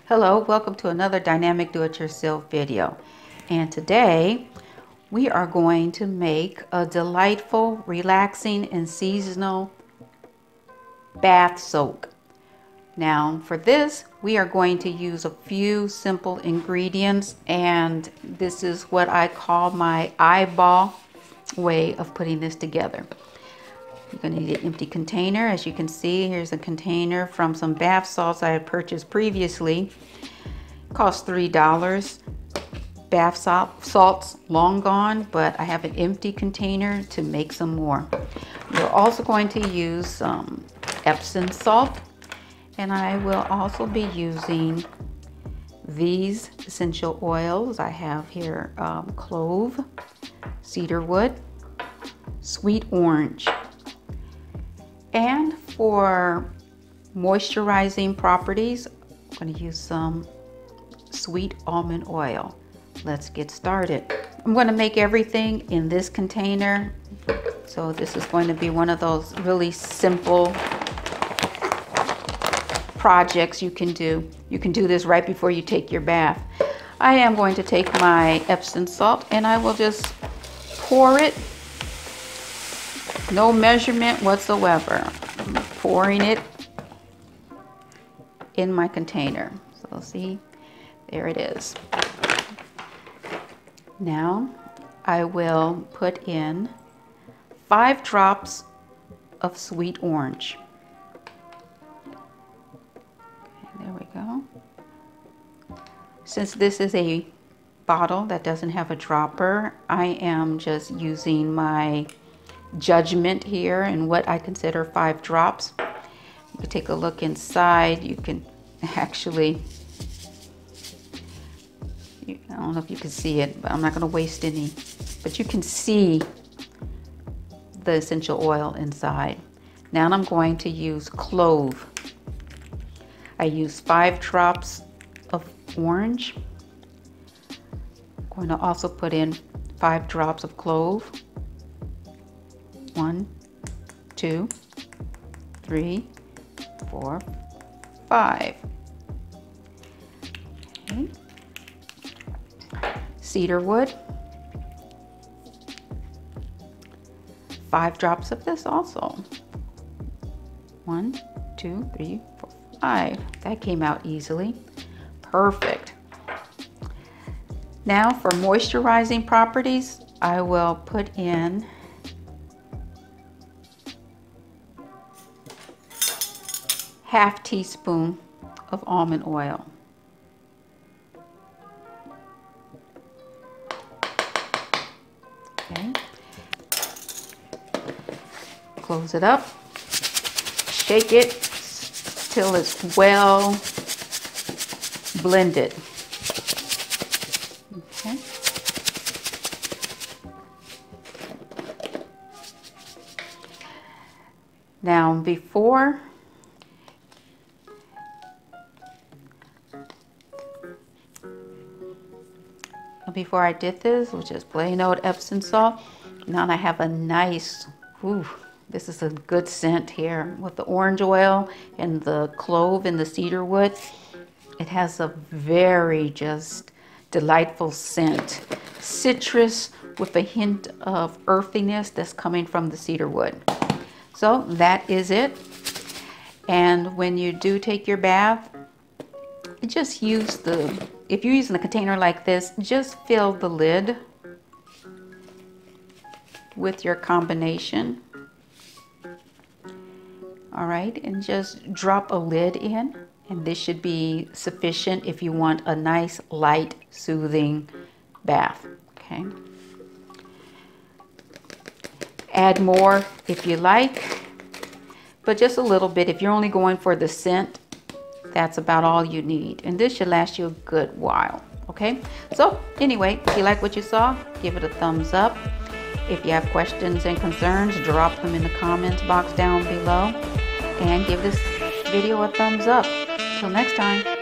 Hello, welcome to another dynamic do-it-yourself video. And today we are going to make a delightful, relaxing, and seasonal bath soak. Now for this, we are going to use a few simple ingredients, and this is what I call my eyeball way of putting this together. You're going to need an empty container. As you can see, here's a container from some bath salts I had purchased previously. It cost $3. Bath salts long gone, but I have an empty container to make some more. We're also going to use some Epsom salt, and I will also be using these essential oils. I have here clove, cedarwood, sweet orange. And for moisturizing properties, I'm going to use some sweet almond oil. Let's get started. I'm going to make everything in this container. So this is going to be one of those really simple projects you can do. You can do this right before you take your bath. I am going to take my Epsom salt and I will just pour it. No measurement whatsoever. I'm pouring it in my container. So see, there it is. Now I will put in 5 drops of sweet orange. Okay, there we go. Since this is a bottle that doesn't have a dropper, I am just using my judgment here and what I consider 5 drops. You can take a look inside. You can actually, I don't know if you can see it, but I'm not going to waste any, but you can see the essential oil inside. Now I'm going to use clove. I use 5 drops of orange. I'm going to also put in 5 drops of clove. 1, 2, 3, 4, 5. Okay. Cedarwood. 5 drops of this also. 1, 2, 3, 4, 5. That came out easily. Perfect. Now for moisturizing properties, I will put in ½ teaspoon of almond oil. Okay. Close it up. Shake it till it's well blended. Okay. Now before I did this, which is plain old Epsom salt, now I have a nice, this is a good scent here with the orange oil and the clove and the cedarwood. It has a very just delightful scent. Citrus with a hint of earthiness that's coming from the cedarwood. So that is it. And when you do take your bath, just use if you're using a container like this, just fill the lid with your combination. All right, and just drop a lid in, and this should be sufficient if you want a nice, light, soothing bath. Okay. Add more if you like, but just a little bit. If you're only going for the scent, that's about all you need, and this should last you a good while. Okay, so anyway, if you like what you saw, give it a thumbs up. If you have questions and concerns, drop them in the comments box down below, and give this video a thumbs up. Till next time.